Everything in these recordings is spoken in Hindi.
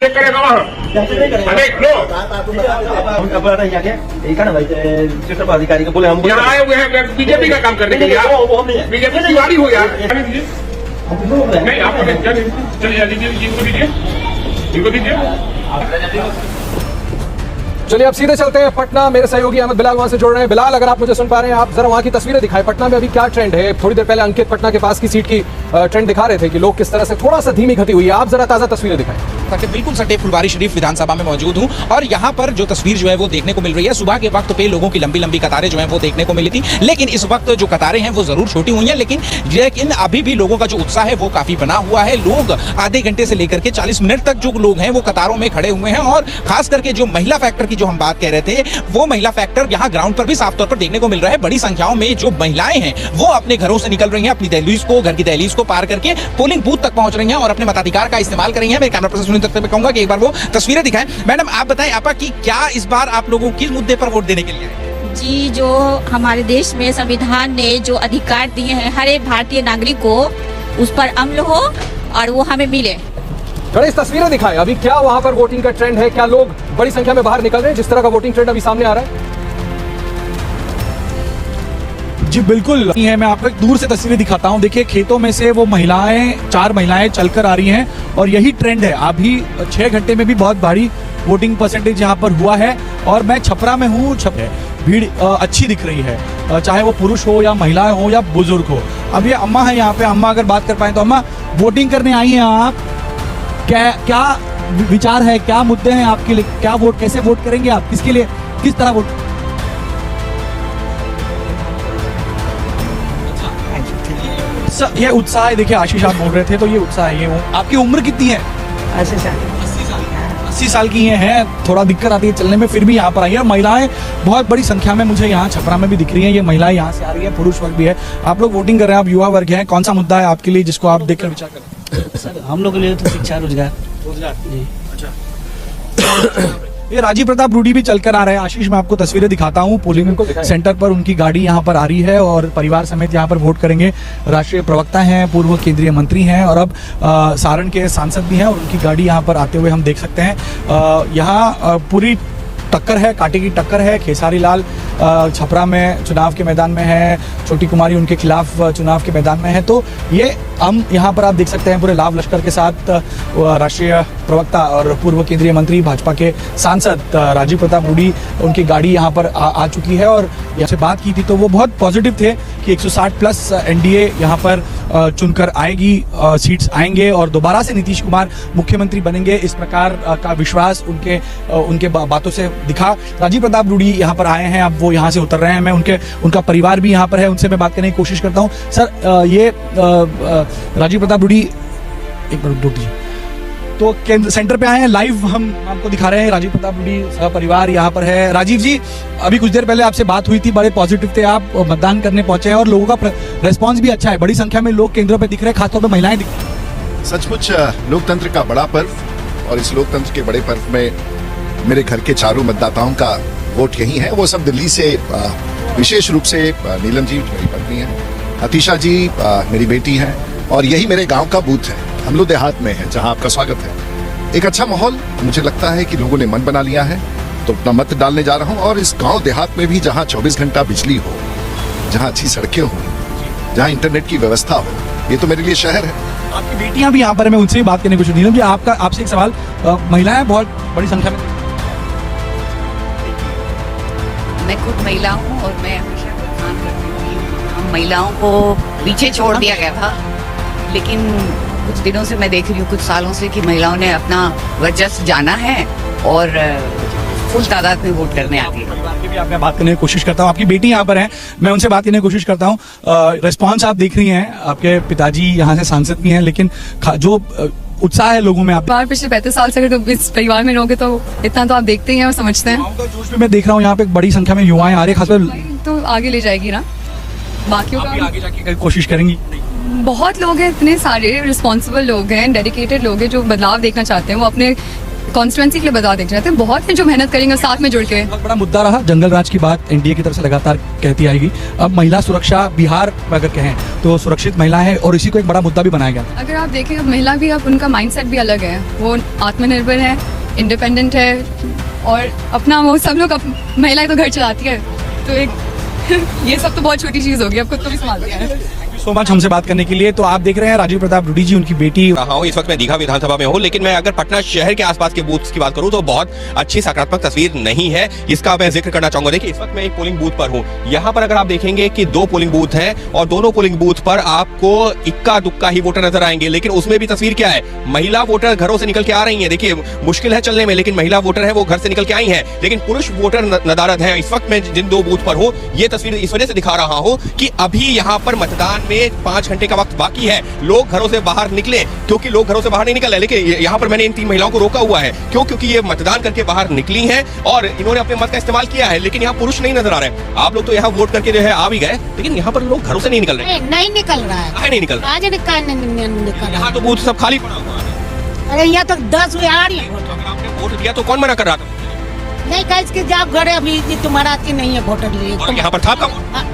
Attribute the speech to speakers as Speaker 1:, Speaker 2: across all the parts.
Speaker 1: चेक करेगा वहाँ। अरे लो,
Speaker 2: अधिकारी को बोले हम
Speaker 1: यहाँ आए हुए हैं बीजेपी का काम करने के लिए। बीजेपी की गाड़ी हो यार। नहीं आपको चलिए इनको दीजिए, इनको दीजिए।
Speaker 3: चलिए अब सीधे चलते हैं पटना। मेरे सहयोगी अहमद बिलाल वहां से जोड़ रहे हैं। बिलाल, अगर आप मुझे सुन पा रहे हैं, आप जरा वहां की तस्वीरें दिखाएं। पटना में अभी क्या ट्रेंड है? थोड़ी देर पहले अंकित पटना के पास की सीट की ट्रेंड दिखा रहे थे कि लोग किस तरह से थोड़ा सा धीमी गति हुई है। आप जरा ताजा तस्वीरें दिखाएं।
Speaker 4: बिल्कुल सटे फुलवारी शरीफ विधानसभा में मौजूद हूं और यहाँ पर जो तस्वीर जो है वो देखने को मिल रही है, सुबह के वक्त पे लोगों की लंबी लंबी कतारें जो है वो देखने को मिली थी। लेकिन इस वक्त जो कतारें हैं वो जरूर छोटी हुई हैं, लेकिन अभी भी लोगों का जो उत्साह है वो काफी बना हुआ है। लोग आधे घंटे से लेकर के 40 मिनट तक जो लोग हैं वो कतारों में खड़े हुए हैं। और खास करके जो महिला फैक्टर की जो हम बात कह रहे थे, वो महिला फैक्टर यहाँ ग्राउंड पर भी साफ तौर पर देखने को मिल रहा है। बड़ी संख्याओं में जो महिलाएं हैं वो अपने घरों से निकल रही हैं, अपनी दहलीज को, घर की दहलीज को पार करके पोलिंग बूथ तक पहुंच रही हैं और अपने मताधिकार का इस्तेमाल कर रही हैं। मैं कैमरा पर्सन सुनील तक कहूंगा कि एक बार वो तस्वीरें दिखाएं। मैडम आप बताएं आपा कि क्या इस बार आप लोगों किस मुद्दे पर वोट देने के लिए आए?
Speaker 5: जी, जो हमारे देश में संविधान ने जो अधिकार दिए हैं हर एक भारतीय नागरिक को, उस पर अमल हो और वो हमें मिले।
Speaker 3: गणेश, तस्वीरें दिखाएं। अभी क्या वहां पर वोटिंग का ट्रेंड है? क्या लोग बड़ी संख्या में बाहर निकल रहे हैं जिस तरह का वोटिंग ट्रेंड अभी सामने आ रहा है?
Speaker 6: जी बिल्कुल है। मैं आपको एक दूर से तस्वीरें दिखाता हूं। देखिए खेतों में से वो महिलाएं, 4 महिलाएं चलकर आ रही हैं और यही ट्रेंड है। अभी 6 घंटे में भी बहुत भारी वोटिंग परसेंटेज यहाँ पर हुआ है। और मैं छपरा में हूँ। भीड़ अच्छी दिख रही है, चाहे वो पुरुष हो या महिलाएं हो या बुजुर्ग हो। अब ये अम्मा है यहाँ पे। अम्मा अगर बात कर पाए तो अम्मा, वोटिंग करने आई हैं आप, क्या विचार है, क्या मुद्दे हैं आपके लिए? क्या वोट, कैसे वोट करेंगे आप? किसके लिए, किस तरह वोट? ये उत्साह है। देखिए आशीष आप बोल रहे थे तो ये उत्साह है। ये आपकी उम्र कितनी है? 80 साल की हैं। थोड़ा दिक्कत आती है चलने में, फिर भी यहाँ पर आई है। महिलाएं बहुत बड़ी संख्या में मुझे यहाँ छपरा में भी दिख रही हैं। ये महिलाएं यहाँ से आ रही है, पुरुष वर्ग भी है। आप लोग वोटिंग कर रहे हैं, आप युवा वर्ग हैं। कौन सा मुद्दा है आपके लिए जिसको आप देखकर विचार करें?
Speaker 7: सर हम लोग के लिए तो शिक्षा, रोजगार जी।
Speaker 6: अच्छा। ये राजीव प्रताप रूडी भी चलकर आ रहे हैं। आशीष मैं आपको तस्वीरें दिखाता हूँ। पोलिंग सेंटर पर उनकी गाड़ी यहाँ पर आ रही है और परिवार समेत यहाँ पर वोट करेंगे। राष्ट्रीय प्रवक्ता हैं, पूर्व केंद्रीय मंत्री हैं और अब सारण के सांसद भी हैं और उनकी गाड़ी यहाँ पर आते हुए हम देख सकते हैं। यहाँ पूरी टक्कर है, कांटे की टक्कर है। खेसारी लाल छपरा में चुनाव के मैदान में है, छोटी कुमारी उनके खिलाफ चुनाव के मैदान में है। तो ये हम यहाँ पर आप देख सकते हैं पूरे लाभ लश्कर के साथ राष्ट्रीय प्रवक्ता और पूर्व केंद्रीय मंत्री भाजपा के सांसद राजीव प्रताप रूडी, उनकी गाड़ी यहाँ पर आ चुकी है। और यहाँ से बात की थी तो वो बहुत पॉजिटिव थे कि 160 प्लस एनडीए यहाँ पर चुनकर आएगी, सीट्स आएंगे और दोबारा से नीतीश कुमार मुख्यमंत्री बनेंगे। इस प्रकार का विश्वास उनके बातों से दिखा। राजीव प्रताप रूडी यहाँ पर आए हैं, अब वो यहाँ से उतर रहे हैं। मैं उनका परिवार भी यहाँ पर है, उनसे मैं बात करने की कोशिश करता हूँ। सर ये राजीव प्रताप रूडी, एक मिनट रुक दीजिए। तो केंद्र सेंटर पे आए हैं, लाइव हम आपको दिखा रहे हैं। राजीव प्रताप रूडी परिवार यहाँ पर है। राजीव जी, अभी कुछ देर पहले आपसे बात हुई थी, बड़े पॉजिटिव थे आप, मतदान करने पहुंचे हैं और लोगों का रेस्पॉन्स भी अच्छा है। बड़ी संख्या में लोग केंद्रों पे दिख रहे हैं, खासतौर पे महिलाएं दिख रही हैं।
Speaker 8: सचमुच लोकतंत्र का बड़ा पर्व और इस लोकतंत्र के बड़े पर्व में मेरे घर के चारों मतदाताओं का वोट यही है। वो सब दिल्ली से, विशेष रूप से नीलम जी मेरी पत्नी है, अतीशा जी मेरी बेटी है और यही मेरे गांव का बूथ है। हम लोग देहात में हैं जहां आपका स्वागत है। एक अच्छा माहौल, मुझे लगता है कि लोगों ने मन बना लिया है तो अपना मत डालने जा रहा हूं। और इस गांव देहात में भी जहां 24 घंटा बिजली हो, जहां अच्छी सड़कें हो, जहां इंटरनेट की व्यवस्था हो, ये तो मेरे लिए शहर है।
Speaker 6: आपकी बेटियां भी यहाँ पर, मैं उनसे भी बात करने की कोशिश। नीलम जी, आपसे एक सवाल, महिलाएं बहुत बड़ी संख्या में।
Speaker 9: मैं खुद महिला हूँ और मैं हमेशा ध्यान रखती हूँ। हम महिलाओं को पीछे छोड़ दिया गया था, लेकिन कुछ दिनों से मैं देख रही हूँ, कुछ सालों से, कि महिलाओं ने अपना वर्चस्व जाना है और फुल तादाद में वोट करने आती है।
Speaker 6: मैं बात करने की कोशिश करता हूँ। आपकी बेटी यहाँ पर है, मैं उनसे बात करने की कोशिश करता हूँ। रिस्पॉन्स आप देख रही हैं, आपके पिताजी यहाँ से सांसद भी हैं, लेकिन जो उत्साह है लोगों में, आप
Speaker 10: पिछले 35 साल से अगर इस परिवार में रहोगे तो इतना तो आप देखते ही हैं और समझते हैं।
Speaker 6: जोश में मैं देख रहा हूँ यहाँ पे बड़ी संख्या में युवाएं आ रही है, खासकर
Speaker 10: तो आगे ले जाएगी ना, बाकियों का
Speaker 6: आगे जाके कोशिश करेंगी।
Speaker 10: बहुत लोग हैं, इतने सारे रिस्पॉन्सिबल लोग हैं, डेडिकेटेड लोग हैं जो बदलाव देखना चाहते हैं। वो अपने कॉन्स्टिट्यूंसी के लिए बदलाव देखना चाहते हैं। बहुत हैं जो मेहनत करेंगे साथ में जुड़ के।
Speaker 6: बहुत बड़ा मुद्दा रहा जंगल राज की बात एनडीए की तरफ से लगातार कहती आएगी। अब महिला सुरक्षा बिहार में अगर कहें तो सुरक्षित महिला है और इसी को एक बड़ा मुद्दा भी बनाया गया।
Speaker 10: अगर आप देखें अब महिला भी, अब उनका माइंडसेट भी अलग है। वो आत्मनिर्भर है, इंडिपेंडेंट है और अपना वो सब लोग महिलाएं तो घर चलाती है, तो एक ये सब तो बहुत छोटी चीज होगी, अब खुद को भी संभालती है।
Speaker 6: सो मच हमसे बात करने के लिए। तो आप देख रहे हैं राजीव प्रताप रूडी जी, उनकी बेटी।
Speaker 11: रहा हूँ इस वक्त मैं दीघा विधानसभा में हूँ, लेकिन मैं अगर पटना शहर के आसपास के बूथ की बात करूँ तो बहुत अच्छी सकारात्मक तस्वीर नहीं है, इसका मैं जिक्र करना चाहूंगा। देखिए इस वक्त मैं एक पोलिंग बूथ पर हूँ। यहाँ पर अगर आप देखेंगे कि 2 पोलिंग बूथ हैं और दोनों पोलिंग बूथ पर आपको इक्का दुक्का ही वोटर नजर आएंगे, लेकिन उसमें भी तस्वीर क्या है, महिला वोटर घरों से निकल के आ रही है। देखिए मुश्किल है चलने में, लेकिन महिला वोटर है वो घर से निकल के आई है, लेकिन पुरुष वोटर नदारद है। इस वक्त मैं जिन 2 बूथ पर हूँ ये तस्वीर इस वजह से दिखा रहा हूँ कि अभी यहाँ पर मतदान में 5 घंटे का वक्त बाकी है। लोग घरों से बाहर निकले, क्योंकि लोग घरों से बाहर नहीं निकल रहे, लेकिन यहाँ पर मैंने इन 3 महिलाओं को रोका हुआ है। क्यों? क्योंकि ये मतदान करके बाहर निकली हैं और इन्होंने अपने मत का इस्तेमाल किया है, लेकिन यहाँ पुरुष नहीं नजर आ रहे। आप लोग तो यहाँ वोट करके जो है आ भी गए, लेकिन यहाँ पर लोग घरों से नहीं निकल रहे।
Speaker 12: नहीं निकल रहा है,
Speaker 11: नहीं निकल रहा
Speaker 12: आज निकल।
Speaker 11: यहाँ तो बूथ सब खाली पड़ा हुआ है।
Speaker 12: अरे यहाँ तक 10 हुए आ रही है।
Speaker 11: अगर आपने वोट दिया तो कौन मना कर रहा था?
Speaker 12: नहीं कहा इसके जाप घरे अभी तुम्हारा आती नहीं है वोटर लिए।
Speaker 11: यहाँ पर था आपका?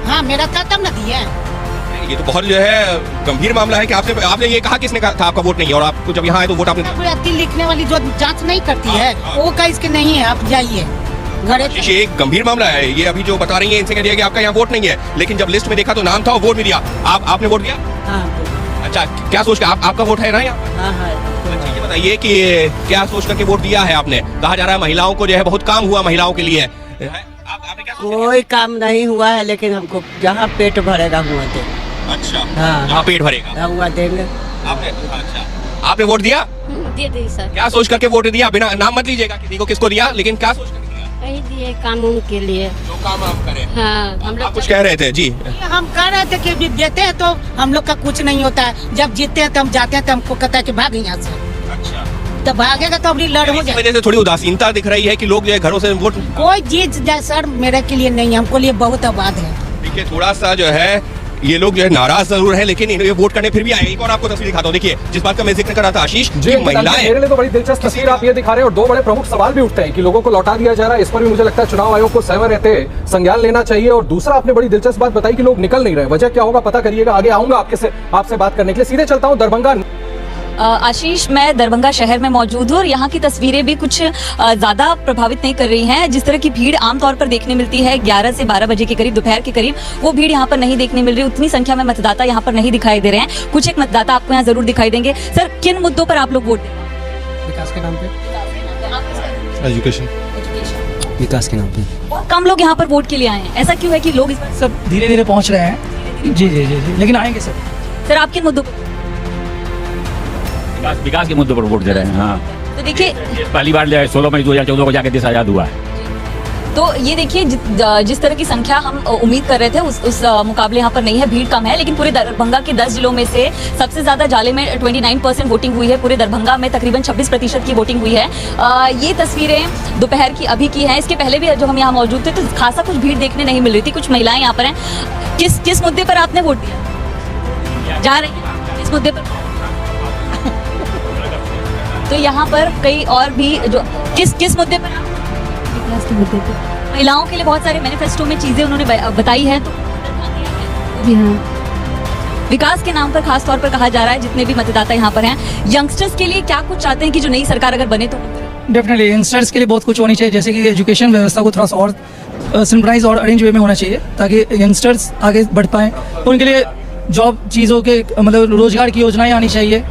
Speaker 12: हाँ मेरा था, तब न दिया।
Speaker 11: ये तो बहुत जो है गंभीर मामला है कि आपने ये कहा किसने कहा था आपका वोट नहीं है, और आपको जब यहाँ आए तो वोट आपने
Speaker 12: लिखने वाली जो जांच नहीं करती है वो का इसके नहीं है, आप जाइए घरे।
Speaker 11: ये एक गंभीर मामला है। ये अभी जो बता रही है इनसे कह दिया कि आपका यहाँ वोट नहीं है, लेकिन जब लिस्ट में देखा तो नाम था और वोट भी दिया। आपने वोट दिया? अच्छा, क्या सोच के आपका वोट है ना यहाँ? अच्छा ये बताइए कि क्या सोच करके वोट दिया है आपने? कहा जा रहा है महिलाओं को जो है बहुत काम हुआ महिलाओं के लिए।
Speaker 12: कोई काम नहीं हुआ है, लेकिन हमको जहाँ पेट भरेगा हुआ दे।
Speaker 11: अच्छा हाँ पेट भरेगा
Speaker 12: हुआ देंगे।
Speaker 11: अच्छा आपने वोट दिया?
Speaker 5: दिए सर।
Speaker 11: क्या सोच करके वोट दिया? बिना नाम मत लीजिएगा किसी को किसको दिया, लेकिन क्या सोच करके दिया?
Speaker 5: कहीं दिए कानून के लिए,
Speaker 11: जो काम आप करें।
Speaker 5: हाँ हम लोग
Speaker 11: कुछ कह रहे थे जी।
Speaker 12: हम कह रहे थे कि देते हैं तो हम लोग का कुछ नहीं होता है, जब जीतते हैं तो हम जाते हैं तो हमको कहता है कि भाग यहाँ से।
Speaker 11: अच्छा
Speaker 12: तो भागेगा तो अपनी लड़ हो
Speaker 11: इस
Speaker 12: जाए।
Speaker 11: वजह से थोड़ी उदासीनता दिख रही है कि लोग जो है घरों से वोट।
Speaker 12: कोई चीज सर मेरे के लिए नहीं, हमको लिए बहुत आबाद है।
Speaker 11: देखिए थोड़ा सा जो है ये लोग जो है नाराज जरूर है, लेकिन ये वोट करने फिर भी आए। एक और आपको तस्वीर दिखाता हूँ। देखिए जिस बात का मैं जिक्र कर रहा था आशीष,
Speaker 3: जी महिलाएं, मेरे लिए तो बड़ी दिलचस्प तस्वीर आप ये दिखा रहे हैं और 2 बड़े प्रमुख सवाल भी उठते हैं कि लोगों को लौटा दिया जा रहा है। इस पर भी मुझे लगता है चुनाव आयोग को समय रहते संज्ञान लेना चाहिए। और दूसरा आपने बड़ी दिलचस्प बात बताई कि लोग निकल नहीं रहे, वजह क्या होगा पता करिएगा। आगे आऊंगा आपसे बात करने के लिए। सीधे चलता हूँ दरभंगा।
Speaker 5: आशीष, मैं दरभंगा शहर में मौजूद हूँ और यहाँ की तस्वीरें भी कुछ ज्यादा प्रभावित नहीं कर रही हैं। जिस तरह की भीड़ आमतौर पर देखने मिलती है 11 से 12 बजे के करीब, दोपहर के करीब, वो भीड़ यहाँ पर नहीं देखने मिल रही। उतनी संख्या में मतदाता यहाँ पर नहीं दिखाई दे रहे हैं। कुछ एक मतदाता आपको यहाँ जरूर दिखाई देंगे। सर किन मुद्दों पर आप लोग वोट देंगे?
Speaker 2: विकास के नाम पे,
Speaker 6: एजुकेशन,
Speaker 2: विकास के नाम पे
Speaker 5: बहुत कम लोग यहाँ पर वोट के लिए आए हैं, ऐसा क्यों है कि लोग इस बार
Speaker 7: सब धीरे धीरे पहुंच रहे हैं? जी जी जी जी, लेकिन आएंगे सर।
Speaker 5: सर आप किन मुद्दों पर?
Speaker 1: विकास के मुद्दों पर वोट दे रहे हैं। हाँ
Speaker 5: तो देखिए
Speaker 1: पहली बार 16 मई 2014 को जाकर देश आजाद हुआ है।
Speaker 5: तो ये देखिए जिस तरह की संख्या हम उम्मीद कर रहे थे उस मुकाबले यहाँ पर नहीं है। भीड़ कम है, लेकिन पूरे दरभंगा के 10 जिलों में से सबसे ज्यादा जाले में 29% वोटिंग हुई है। पूरे दरभंगा में तकरीबन 26% की वोटिंग हुई है। ये तस्वीरें दोपहर की अभी की हैं। इसके पहले भी जो हम यहाँ मौजूद थे तो खासा कुछ भीड़ देखने नहीं मिल रही थी। कुछ महिलाएं यहाँ पर हैं। किस मुद्दे पर आपने वोट दिया? जा रही है इस मुद्दे पर? तो यहाँ पर कई और भी जो किस मुद्दे पर? महिलाओं के लिए बहुत सारे मैनिफेस्टो में चीजें उन्होंने बताई है। तो विकास के नाम पर खास तौर पर कहा जा रहा है। जितने भी मतदाता यहाँ पर हैं, यंगस्टर्स के लिए क्या कुछ चाहते हैं कि जो नई सरकार अगर बने तो?
Speaker 7: डेफिनेटली यंगस्टर्स के लिए बहुत कुछ होनी चाहिए, जैसे कि एजुकेशन व्यवस्था को थोड़ा सा और सिंपलाइज और अरेंज वे में होना चाहिए ताकि यंगस्टर्स आगे बढ़ पाएँ। उनके लिए जॉब चीज़ों के मतलब रोजगार की योजनाएं आनी चाहिए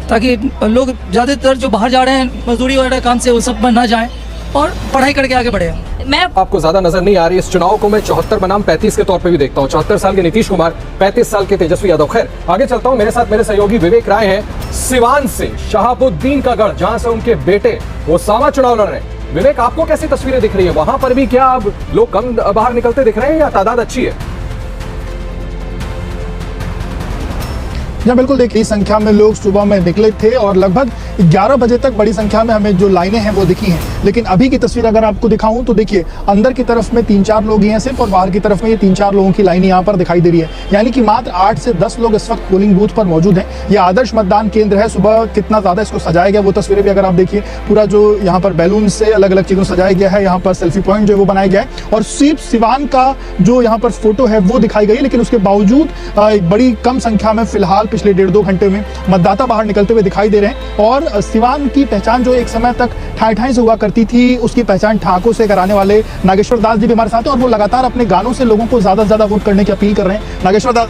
Speaker 7: ताकि लोग ज़्यादातर जो बाहर जा रहे हैं मजदूरी वगैरह काम से, वो सब पर ना जाएं और पढ़ाई करके आगे बढ़े।
Speaker 5: मैं
Speaker 3: आपको ज्यादा नजर नहीं आ रही। इस चुनाव को मैं 74 बनाम 35 के तौर पे भी देखता हूँ। 74 साल के नीतीश कुमार, 35 साल के तेजस्वी यादव। खैर आगे चलता हूँ। मेरे साथ मेरे सहयोगी विवेक राय हैं सिवान से, शहाबुद्दीन का गढ़, जहां से उनके बेटे ओसामा चुनाव लड़ रहे हैं। विवेक, आपको कैसी तस्वीरें दिख रही है? वहां पर भी क्या अब लोग कम बाहर निकलते दिख रहे हैं या तादाद अच्छी है?
Speaker 13: जी बिल्कुल, देखिए संख्या में लोग सुबह में निकले थे और लगभग 11 बजे तक बड़ी संख्या में हमें जो लाइनें हैं वो दिखी हैं। लेकिन अभी की तस्वीर अगर आपको दिखाऊं तो देखिए अंदर की तरफ में 3-4 लोग ही हैं सिर्फ, और बाहर की तरफ में ये 3-4 लोगों की लाइन यहाँ पर दिखाई दे रही है। यानी कि मात्र 8 से 10 लोग इस वक्त पोलिंग बूथ पर मौजूद हैं। ये आदर्श मतदान केंद्र है। सुबह कितना ज़्यादा इसको सजाया गया वो तस्वीरें भी अगर आप देखिए, पूरा जो यहाँ पर बैलून से अलग अलग चीज़ों सजाया गया है। यहाँ पर सेल्फी पॉइंट जो है वो बनाया गया है और सिर्फ सिवान का जो यहाँ पर फोटो है वो दिखाई गई। लेकिन उसके बावजूद बड़ी कम संख्या में फिलहाल पिछले 1.5-2 घंटे में मतदाता बाहर निकलते हुए दिखाई दे रहे हैं। और सिवान की पहचान जो एक समय तक ठाई से हुआ करती थी, उसकी पहचान ठाकों से कराने वाले नागेश्वर दास जी भी हमारे साथ हैं और वो लगातार अपने गानों से लोगों को ज्यादा से ज्यादा वोट करने की अपील कर रहे हैं। नागेश्वर दास,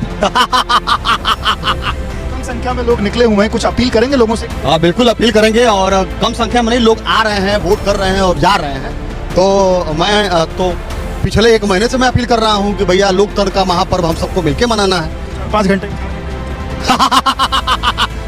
Speaker 13: कम संख्या में लोग निकले हुए हैं, कुछ अपील करेंगे लोगों से?
Speaker 14: हाँ बिल्कुल अपील करेंगे, और कम संख्या में नहीं, लोग आ रहे हैं, वोट कर रहे हैं और जा रहे हैं। तो मैं तो पिछले 1 महीने से मैं अपील कर रहा हूँ कि भैया लोकतंत्र का महापर्व हम सबको मिलकर मनाना है।
Speaker 13: 5 घंटे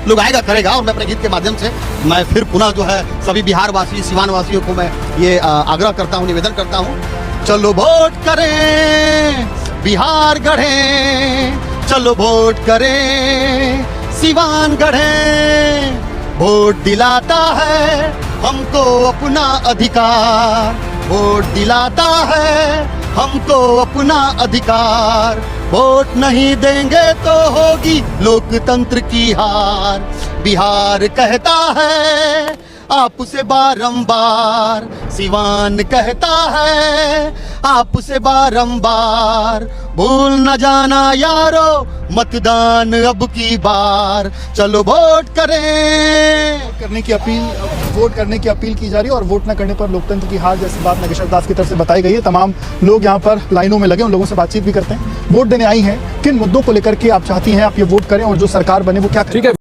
Speaker 14: लोग आएगा करेगा। और मैं अपने गीत के माध्यम से मैं फिर पुनः जो है सभी बिहार वासी, सिवान वासियों को मैं ये आग्रह करता हूँ, निवेदन करता हूँ, चलो वोट करें, बिहार गढ़ें, चलो वोट करें, सिवान गढ़ें। वोट दिलाता है हमको अपना अधिकार, वोट दिलाता है हमको अपना अधिकार। वोट नहीं देंगे तो होगी लोकतंत्र की हार। बिहार कहता है आपसे बारंबार, सिवान कहता है आपसे बारंबार, भूल न जाना यारो मतदान अब की बार, चलो वोट करें।
Speaker 13: करने की अपील, वोट करने की अपील की जा रही है और वोट न करने पर लोकतंत्र की हार जैसी बात नागेश्वर दास की तरफ से बताई गई है। तमाम लोग यहाँ पर लाइनों में लगे, उन लोगों से बातचीत भी करते हैं। वोट देने आई हैं, किन मुद्दों को लेकर के आप चाहती हैं आप ये वोट करें और जो सरकार बने वो क्या करें?
Speaker 3: ठीक है।